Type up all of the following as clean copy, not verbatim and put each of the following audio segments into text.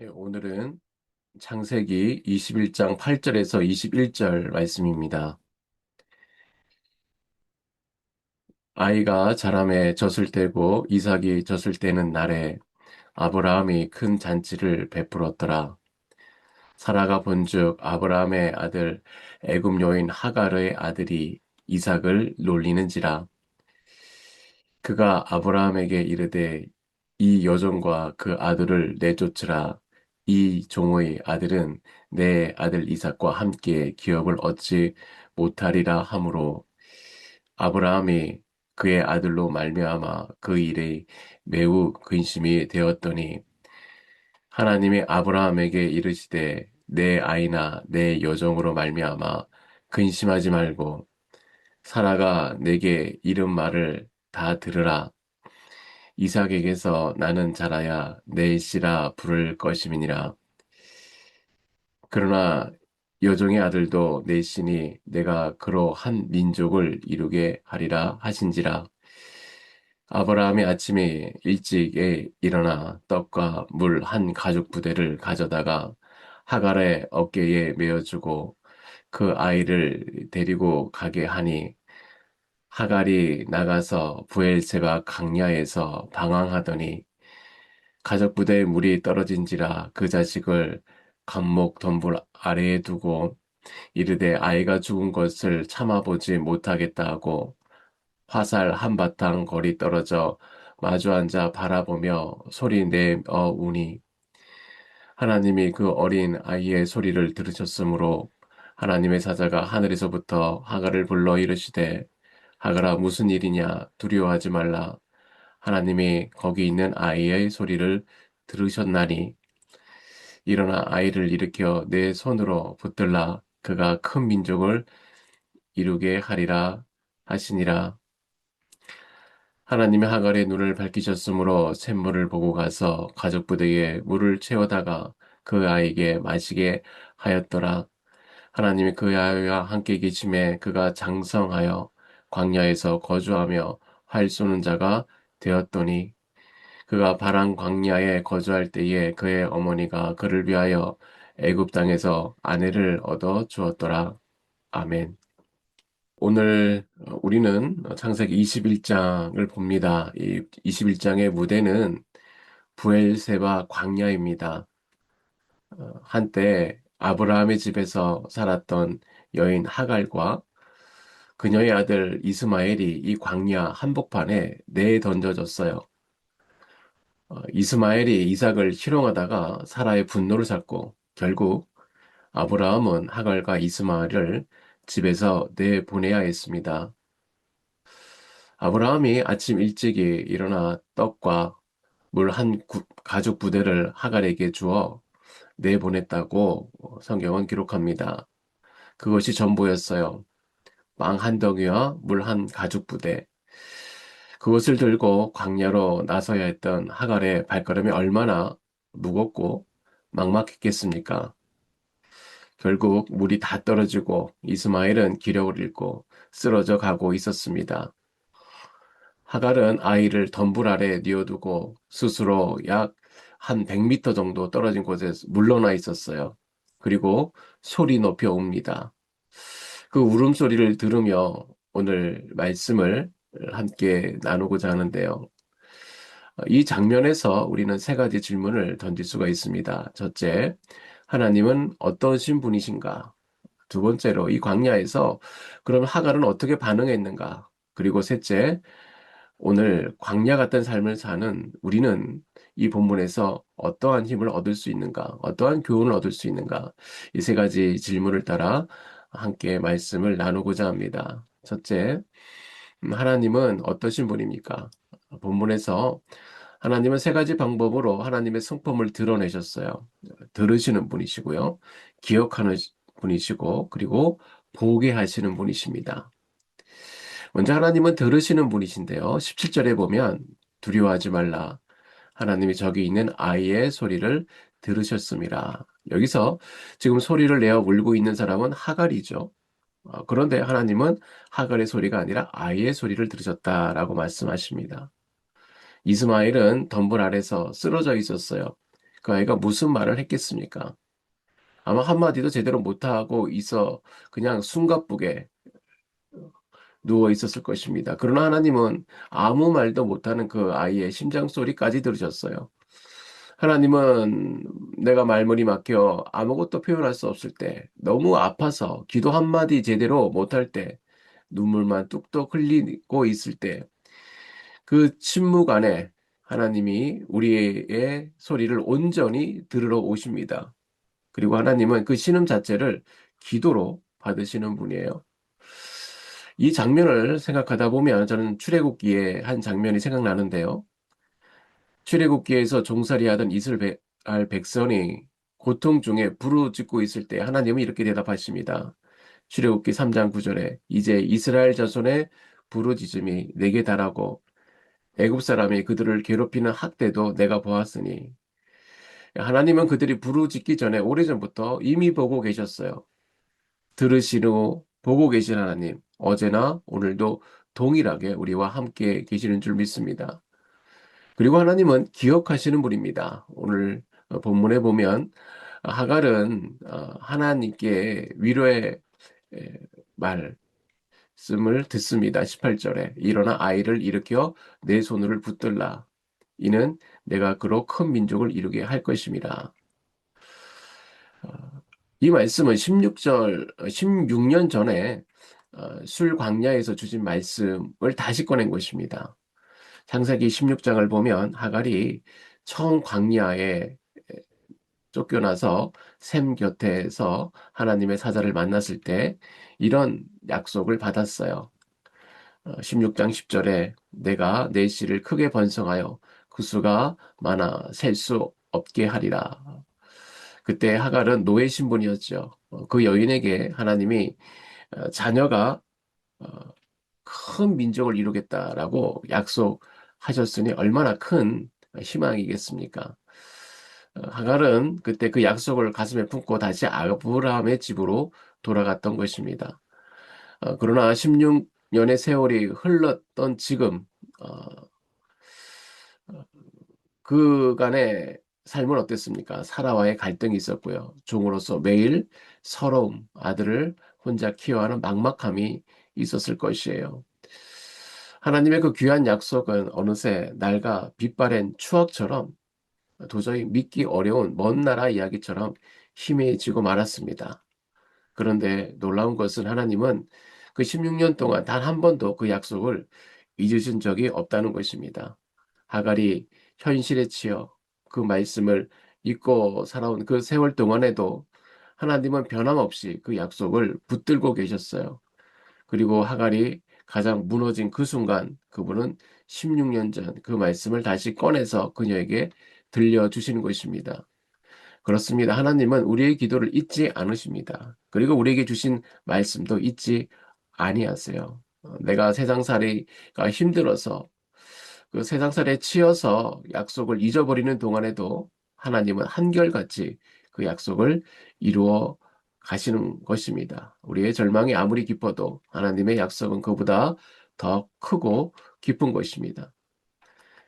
오늘은 창세기 21장 8절에서 21절 말씀입니다. 아이가 자라매 젖을 떼고 이삭이 젖을 떼는 날에 아브라함이 큰 잔치를 베풀었더라. 사라가 본즉 아브라함의 아들 애굽 여인 하갈의 아들이 이삭을 놀리는지라. 그가 아브라함에게 이르되 이 여종과 그 아들을 내쫓으라. 이 종의 아들은 내 아들 이삭과 함께 기업을 얻지 못하리라 하므로 아브라함이 그의 아들로 말미암아 그 일에 매우 근심이 되었더니 하나님이 아브라함에게 이르시되 내 아이나 내 여종으로 말미암아 근심하지 말고 사라가 내게 이른 말을 다 들으라. 이삭에게서 나는 자라야 내 씨라 부를 것임이니라. 그러나 여종의 아들도 내 씨니 내가 그로 한 민족을 이루게 하리라 하신지라. 아브라함이 아침에 일찍에 일어나 떡과 물 한 가죽 부대를 가져다가 하갈의 어깨에 메어주고 그 아이를 데리고 가게 하니 하갈이 나가서 부엘세바 강야에서 방황하더니 가족부대에 물이 떨어진지라 그 자식을 감목 덤불 아래에 두고 이르되 아이가 죽은 것을 참아보지 못하겠다 하고 화살 한바탕 거리 떨어져 마주 앉아 바라보며 소리 내어 우니 하나님이 그 어린 아이의 소리를 들으셨으므로 하나님의 사자가 하늘에서부터 하갈을 불러 이르시되 하갈아 무슨 일이냐 두려워하지 말라 하나님이 거기 있는 아이의 소리를 들으셨나니 일어나 아이를 일으켜 내 손으로 붙들라 그가 큰 민족을 이루게 하리라 하시니라. 하나님이 하갈의 눈을 밝히셨으므로 샘물을 보고 가서 가족 부대에 물을 채워다가 그 아이에게 마시게 하였더라. 하나님이 그 아이와 함께 계심에 그가 장성하여 광야에서 거주하며 활 쏘는 자가 되었더니 그가 바란 광야에 거주할 때에 그의 어머니가 그를 위하여 애굽 땅에서 아내를 얻어 주었더라. 아멘. 오늘 우리는 창세기 21장을 봅니다. 이 21장의 무대는 부엘세바 광야입니다. 한때 아브라함의 집에서 살았던 여인 하갈과 그녀의 아들 이스마엘이 이 광야 한복판에 내던져졌어요. 이스마엘이 이삭을 희롱하다가 사라의 분노를 샀고 결국 아브라함은 하갈과 이스마엘을 집에서 내보내야 했습니다. 아브라함이 아침 일찍이 일어나 떡과 물 한 가죽 부대를 하갈에게 주어 내보냈다고 성경은 기록합니다. 그것이 전부였어요. 빵 한 덩이와 물 한 가죽 부대. 그것을 들고 광야로 나서야 했던 하갈의 발걸음이 얼마나 무겁고 막막했겠습니까? 결국 물이 다 떨어지고 이스마엘은 기력을 잃고 쓰러져 가고 있었습니다. 하갈은 아이를 덤불 아래 뉘어두고 스스로 약 한 100m 정도 떨어진 곳에 물러나 있었어요. 그리고 소리 높여 웁니다. 그 울음소리를 들으며 오늘 말씀을 함께 나누고자 하는데요. 이 장면에서 우리는 세 가지 질문을 던질 수가 있습니다. 첫째, 하나님은 어떠신 분이신가? 두 번째로 이 광야에서 그럼 하갈은 어떻게 반응했는가? 그리고 셋째, 오늘 광야 같은 삶을 사는 우리는 이 본문에서 어떠한 힘을 얻을 수 있는가? 어떠한 교훈을 얻을 수 있는가? 이 세 가지 질문을 따라 함께 말씀을 나누고자 합니다. 첫째, 하나님은 어떠신 분입니까? 본문에서 하나님은 세 가지 방법으로 하나님의 성품을 드러내셨어요. 들으시는 분이시고요. 기억하는 분이시고, 그리고 보게 하시는 분이십니다. 먼저 하나님은 들으시는 분이신데요. 17절에 보면 두려워하지 말라. 하나님이 저기 있는 아이의 소리를 들으셨습니다. 여기서 지금 소리를 내어 울고 있는 사람은 하갈이죠. 그런데 하나님은 하갈의 소리가 아니라 아이의 소리를 들으셨다라고 말씀하십니다. 이스마엘은 덤불 아래서 쓰러져 있었어요. 그 아이가 무슨 말을 했겠습니까? 아마 한마디도 제대로 못하고 있어 그냥 숨가쁘게 누워 있었을 것입니다. 그러나 하나님은 아무 말도 못하는 그 아이의 심장 소리까지 들으셨어요. 하나님은 내가 말문이 막혀 아무것도 표현할 수 없을 때, 너무 아파서 기도 한마디 제대로 못할 때, 눈물만 뚝뚝 흘리고 있을 때, 그 침묵 안에 하나님이 우리의 소리를 온전히 들으러 오십니다. 그리고 하나님은 그 신음 자체를 기도로 받으시는 분이에요. 이 장면을 생각하다 보면 저는 출애굽기의 한 장면이 생각나는데요. 출애굽기에서 종살이하던 이스라엘 백성이 고통 중에 부르짖고 있을 때 하나님은 이렇게 대답하십니다. 출애굽기 3장 9절에 이제 이스라엘 자손의 부르짖음이 내게 달하고 애굽 사람이 그들을 괴롭히는 학대도 내가 보았으니, 하나님은 그들이 부르짖기 전에 오래전부터 이미 보고 계셨어요. 들으시고 보고 계신 하나님, 어제나 오늘도 동일하게 우리와 함께 계시는 줄 믿습니다. 그리고 하나님은 기억하시는 분입니다. 오늘 본문에 보면 하갈은 하나님께 위로의 에, 말씀을 듣습니다. 18절에 일어나 아이를 일으켜 내 손을 붙들라. 이는 내가 그로 큰 민족을 이루게 할 것임이라. 이 말씀은 16년 전에 술 광야에서 주신 말씀을 다시 꺼낸 것입니다. 창세기 16장을 보면 하갈이 처음 광야에 쫓겨나서 샘 곁에서 하나님의 사자를 만났을 때 이런 약속을 받았어요. 16장 10절에 내가 내 씨를 크게 번성하여 그 수가 많아 셀 수 없게 하리라. 그때 하갈은 노예 신분이었죠. 그 여인에게 하나님이 자녀가 어, 큰 민족을 이루겠다라고 약속하셨으니 얼마나 큰 희망이겠습니까? 하갈은 그때 그 약속을 가슴에 품고 다시 아브라함의 집으로 돌아갔던 것입니다. 그러나 16년의 세월이 흘렀던 지금 그간의 삶은 어땠습니까? 사라와의 갈등이 있었고요. 종으로서 매일 서러움, 아들을 혼자 키워하는 막막함이 있었을 것이에요. 하나님의 그 귀한 약속은 어느새 낡아 빛바랜 추억처럼 도저히 믿기 어려운 먼 나라 이야기처럼 희미해지고 말았습니다. 그런데 놀라운 것은 하나님은 그 16년 동안 단 한 번도 그 약속을 잊으신 적이 없다는 것입니다. 하갈이 현실에 치여 그 말씀을 잊고 살아온 그 세월 동안에도 하나님은 변함없이 그 약속을 붙들고 계셨어요. 그리고 하갈이 가장 무너진 그 순간 그분은 16년 전 그 말씀을 다시 꺼내서 그녀에게 들려주시는 것입니다. 그렇습니다. 하나님은 우리의 기도를 잊지 않으십니다. 그리고 우리에게 주신 말씀도 잊지 아니하세요. 내가 세상살이가 힘들어서 그 세상살이에 치여서 약속을 잊어버리는 동안에도 하나님은 한결같이 그 약속을 이루어 가시는 것입니다. 우리의 절망이 아무리 깊어도 하나님의 약속은 그보다 더 크고 깊은 것입니다.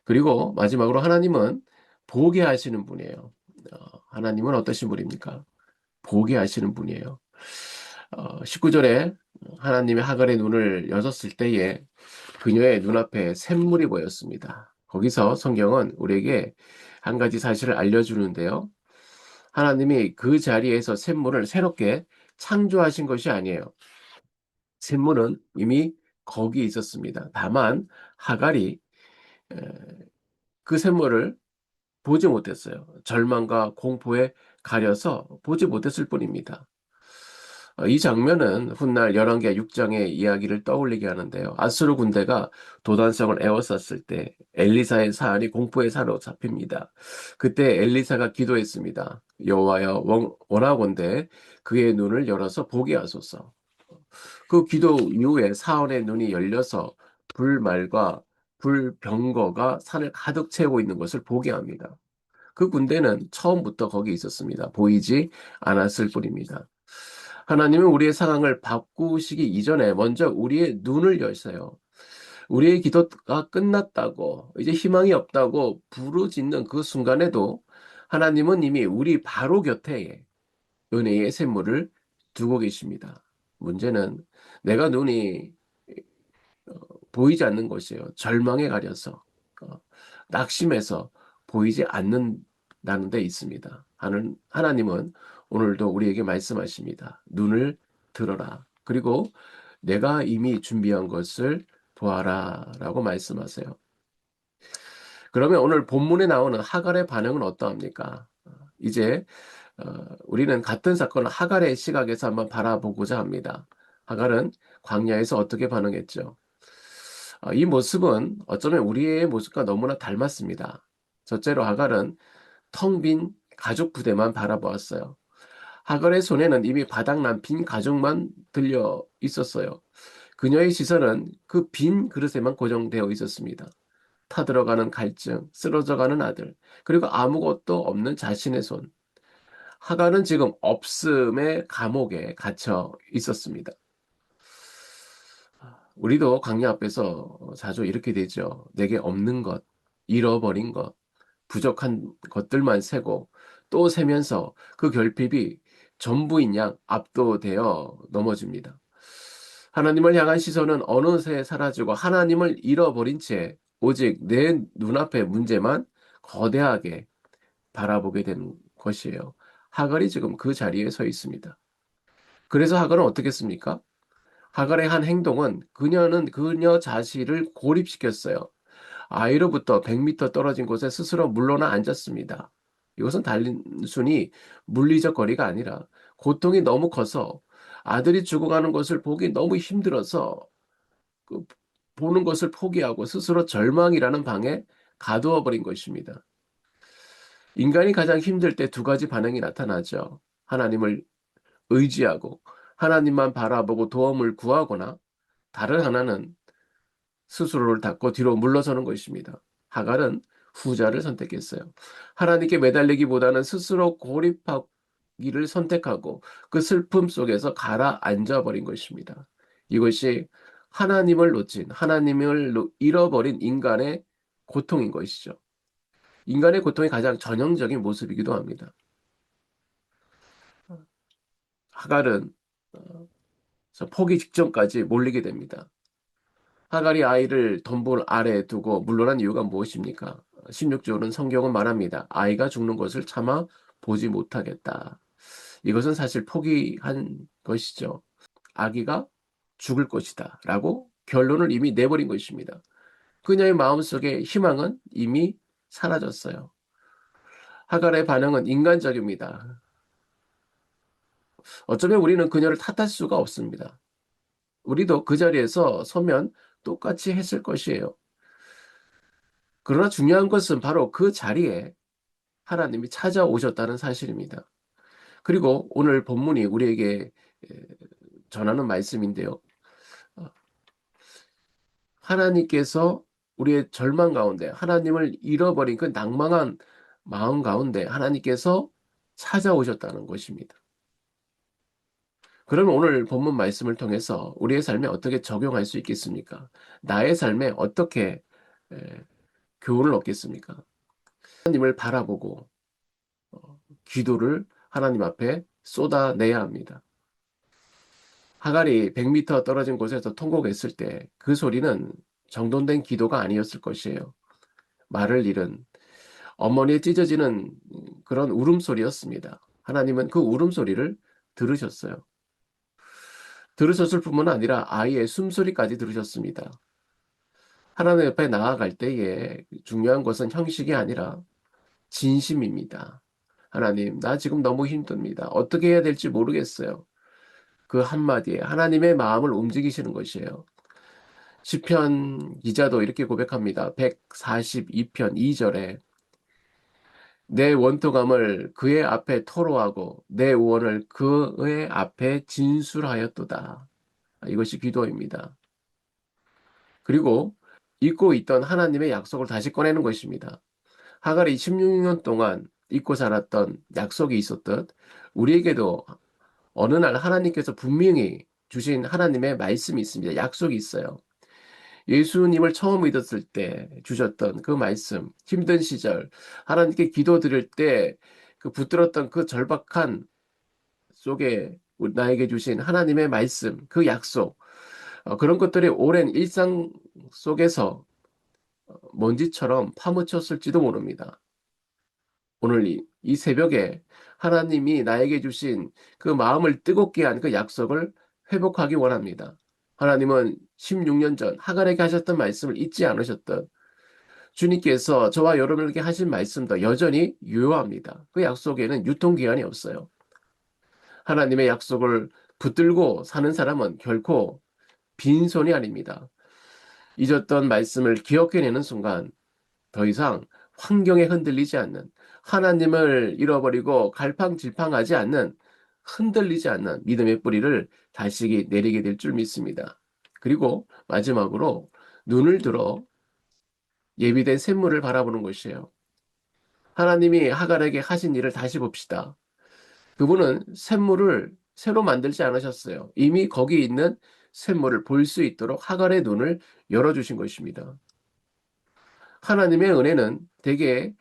그리고 마지막으로 하나님은 보게 하시는 분이에요. 하나님은 어떠신 분입니까? 보게 하시는 분이에요. 19절에 하나님의 하갈의 눈을 여셨을 때에 그녀의 눈앞에 샘물이 보였습니다. 거기서 성경은 우리에게 한 가지 사실을 알려주는데요. 하나님이 그 자리에서 샘물을 새롭게 창조하신 것이 아니에요. 샘물은 이미 거기 있었습니다. 다만 하갈이 그 샘물을 보지 못했어요. 절망과 공포에 가려서 보지 못했을 뿐입니다. 이 장면은 훗날 열왕기하 6장의 이야기를 떠올리게 하는데요. 아수르 군대가 도단성을 에워쌌을 때 엘리사의 사안이 공포에 사로잡힙니다. 그때 엘리사가 기도했습니다. 여호와여 원하건대 그의 눈을 열어서 보게 하소서. 그 기도 이후에 사원의 눈이 열려서 불말과 불병거가 산을 가득 채우고 있는 것을 보게 합니다. 그 군대는 처음부터 거기 있었습니다. 보이지 않았을 뿐입니다. 하나님은 우리의 상황을 바꾸시기 이전에 먼저 우리의 눈을 여세요. 우리의 기도가 끝났다고, 이제 희망이 없다고 부르짖는 그 순간에도 하나님은 이미 우리 바로 곁에 은혜의 샘물을 두고 계십니다. 문제는 내가 눈이 보이지 않는 것이에요. 절망에 가려서, 어, 낙심해서 보이지 않는다는 데 있습니다. 하나님은 오늘도 우리에게 말씀하십니다. 눈을 들어라. 그리고 내가 이미 준비한 것을 보아라. 라고 말씀하세요. 그러면 오늘 본문에 나오는 하갈의 반응은 어떠합니까? 이제 우리는 같은 사건을 하갈의 시각에서 한번 바라보고자 합니다. 하갈은 광야에서 어떻게 반응했죠? 이 모습은 어쩌면 우리의 모습과 너무나 닮았습니다. 첫째로 하갈은 텅 빈 가죽 부대만 바라보았어요. 하갈의 손에는 이미 바닥난 빈 가죽만 들려 있었어요. 그녀의 시선은 그 빈 그릇에만 고정되어 있었습니다. 타들어가는 갈증, 쓰러져가는 아들, 그리고 아무것도 없는 자신의 손. 하갈은 지금 없음의 감옥에 갇혀 있었습니다. 우리도 광야 앞에서 자주 이렇게 되죠. 내게 없는 것, 잃어버린 것, 부족한 것들만 세고 또 세면서 그 결핍이 전부인 양 압도되어 넘어집니다. 하나님을 향한 시선은 어느새 사라지고 하나님을 잃어버린 채 오직 내 눈앞의 문제만 거대하게 바라보게 된 것이에요. 하갈이 지금 그 자리에 서 있습니다. 그래서 하갈은 어떻게 했습니까? 하갈의 한 행동은 그녀는 그녀 자신을 고립시켰어요. 아이로부터 100m 떨어진 곳에 스스로 물러나 앉았습니다. 이것은 단순히 물리적 거리가 아니라 고통이 너무 커서 아들이 죽어가는 것을 보기 너무 힘들어서 그 보는 것을 포기하고 스스로 절망이라는 방에 가두어 버린 것입니다. 인간이 가장 힘들 때 두 가지 반응이 나타나죠. 하나님을 의지하고 하나님만 바라보고 도움을 구하거나 다른 하나는 스스로를 닫고 뒤로 물러서는 것입니다. 하갈은 후자를 선택했어요. 하나님께 매달리기보다는 스스로 고립하기를 선택하고 그 슬픔 속에서 가라앉아 버린 것입니다. 이것이 하나님을 놓친, 하나님을 잃어버린 인간의 고통인 것이죠. 인간의 고통이 가장 전형적인 모습이기도 합니다. 하갈은 포기 직전까지 몰리게 됩니다. 하갈이 아이를 덤불 아래에 두고 물러난 이유가 무엇입니까? 16절은 성경은 말합니다. 아이가 죽는 것을 참아 보지 못하겠다. 이것은 사실 포기한 것이죠. 아기가 죽을 것이다. 라고 결론을 이미 내버린 것입니다. 그녀의 마음속에 희망은 이미 사라졌어요. 하갈의 반응은 인간적입니다. 어쩌면 우리는 그녀를 탓할 수가 없습니다. 우리도 그 자리에서 서면 똑같이 했을 것이에요. 그러나 중요한 것은 바로 그 자리에 하나님이 찾아오셨다는 사실입니다. 그리고 오늘 본문이 우리에게 전하는 말씀인데요. 어, 하나님께서 우리의 절망 가운데 하나님을 잃어버린 그 낭망한 마음 가운데 하나님께서 찾아오셨다는 것입니다. 그러면 오늘 본문 말씀을 통해서 우리의 삶에 어떻게 적용할 수 있겠습니까? 나의 삶에 어떻게 에, 교훈을 얻겠습니까? 하나님을 바라보고 기도를 하나님 앞에 쏟아내야 합니다. 하갈이 100m 떨어진 곳에서 통곡했을 때 그 소리는 정돈된 기도가 아니었을 것이에요. 말을 잃은 어머니의 찢어지는 그런 울음소리였습니다. 하나님은 그 울음소리를 들으셨어요. 들으셨을 뿐만 아니라 아이의 숨소리까지 들으셨습니다. 하나님 옆에 나아갈 때에 중요한 것은 형식이 아니라 진심입니다. 하나님, 나 지금 너무 힘듭니다. 어떻게 해야 될지 모르겠어요. 그 한마디에 하나님의 마음을 움직이시는 것이에요. 시편 기자도 이렇게 고백합니다. 142편 2절에 내 원통함을 그의 앞에 토로하고 내 우원을 그의 앞에 진술하였도다. 이것이 기도입니다. 그리고 잊고 있던 하나님의 약속을 다시 꺼내는 것입니다. 하갈이 16년 동안 잊고 살았던 약속이 있었듯 우리에게도 어느 날 하나님께서 분명히 주신 하나님의 말씀이 있습니다. 약속이 있어요. 예수님을 처음 믿었을 때 주셨던 그 말씀, 힘든 시절, 하나님께 기도드릴 때 그 붙들었던 그 절박한 속에 나에게 주신 하나님의 말씀, 그 약속, 그런 것들이 오랜 일상 속에서 먼지처럼 파묻혔을지도 모릅니다. 오늘 이 새벽에 하나님이 나에게 주신 그 마음을 뜨겁게 한 그 약속을 회복하기 원합니다. 하나님은 16년 전 하갈에게 하셨던 말씀을 잊지 않으셨던 주님께서 저와 여러분에게 하신 말씀도 여전히 유효합니다. 그 약속에는 유통기한이 없어요. 하나님의 약속을 붙들고 사는 사람은 결코 빈손이 아닙니다. 잊었던 말씀을 기억해내는 순간 더 이상 환경에 흔들리지 않는, 하나님을 잃어버리고 갈팡질팡하지 않는, 흔들리지 않는 믿음의 뿌리를 다시 내리게 될 줄 믿습니다. 그리고 마지막으로 눈을 들어 예비된 샘물을 바라보는 것이에요. 하나님이 하갈에게 하신 일을 다시 봅시다. 그분은 샘물을 새로 만들지 않으셨어요. 이미 거기 있는 샘물을 볼 수 있도록 하갈의 눈을 열어주신 것입니다. 하나님의 은혜는 되게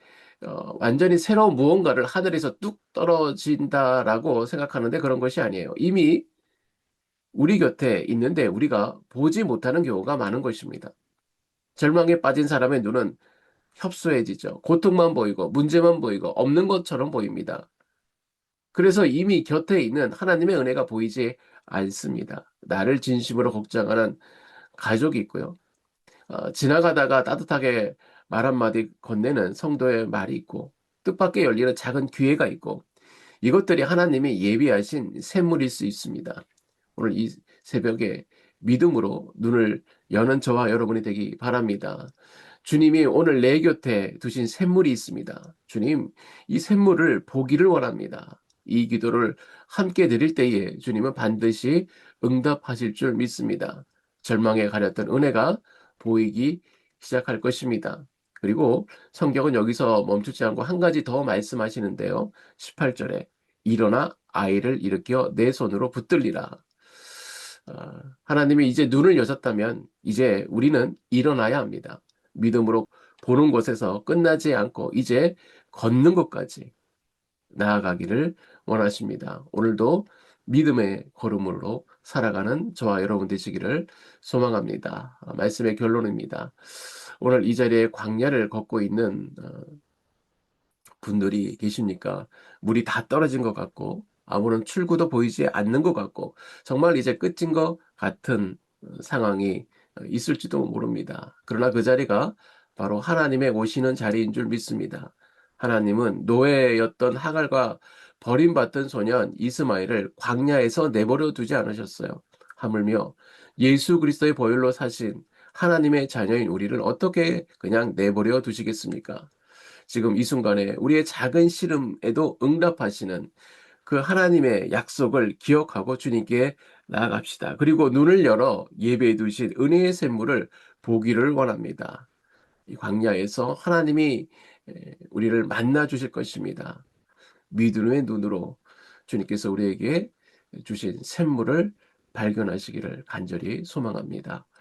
완전히 새로운 무언가를 하늘에서 뚝 떨어진다라고 생각하는데 그런 것이 아니에요. 이미 우리 곁에 있는데 우리가 보지 못하는 경우가 많은 것입니다. 절망에 빠진 사람의 눈은 협소해지죠. 고통만 보이고 문제만 보이고 없는 것처럼 보입니다. 그래서 이미 곁에 있는 하나님의 은혜가 보이지 않습니다. 나를 진심으로 걱정하는 가족이 있고요. 지나가다가 따뜻하게 말 한마디 건네는 성도의 말이 있고, 뜻밖의 열리는 작은 기회가 있고, 이것들이 하나님이 예비하신 샘물일 수 있습니다. 오늘 이 새벽에 믿음으로 눈을 여는 저와 여러분이 되기 바랍니다. 주님이 오늘 내 곁에 두신 샘물이 있습니다. 주님, 이 샘물을 보기를 원합니다. 이 기도를 함께 드릴 때에 주님은 반드시 응답하실 줄 믿습니다. 절망에 가렸던 은혜가 보이기 시작할 것입니다. 그리고 성경은 여기서 멈추지 않고 한 가지 더 말씀하시는데요. 18절에 일어나 아이를 일으켜 내 손으로 붙들리라. 하나님이 이제 눈을 여셨다면 이제 우리는 일어나야 합니다. 믿음으로 보는 것에서 끝나지 않고 이제 걷는 것까지 나아가기를 원하십니다. 오늘도 믿음의 걸음으로 살아가는 저와 여러분 되시기를 소망합니다. 말씀의 결론입니다. 오늘 이 자리에 광야를 걷고 있는 분들이 계십니까? 물이 다 떨어진 것 같고 아무런 출구도 보이지 않는 것 같고 정말 이제 끝인 것 같은 상황이 있을지도 모릅니다. 그러나 그 자리가 바로 하나님의 오시는 자리인 줄 믿습니다. 하나님은 노예였던 하갈과 버림받던 소년 이스마엘을 광야에서 내버려 두지 않으셨어요. 하물며 예수 그리스도의 보혈로 사신 하나님의 자녀인 우리를 어떻게 그냥 내버려 두시겠습니까? 지금 이 순간에 우리의 작은 시름에도 응답하시는 그 하나님의 약속을 기억하고 주님께 나아갑시다. 그리고 눈을 열어 예배해 두신 은혜의 샘물을 보기를 원합니다. 이 광야에서 하나님이 우리를 만나 주실 것입니다. 믿음의 눈으로 주님께서 우리에게 주신 샘물을 발견하시기를 간절히 소망합니다.